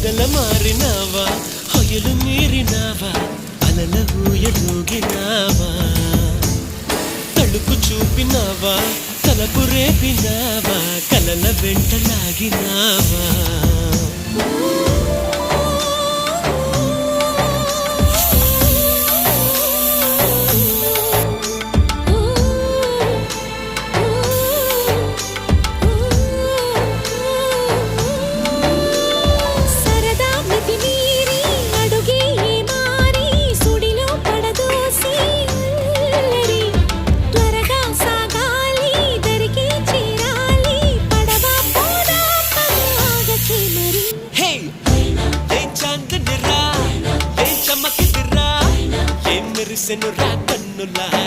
మొదల మారినావా హొయలు మీరినావా అలల ఊయలూగినావా తలుపు చూపినావా తలపు రేపినావా కలల వెంటలాగినావా మెరిసెను రా కన్నులా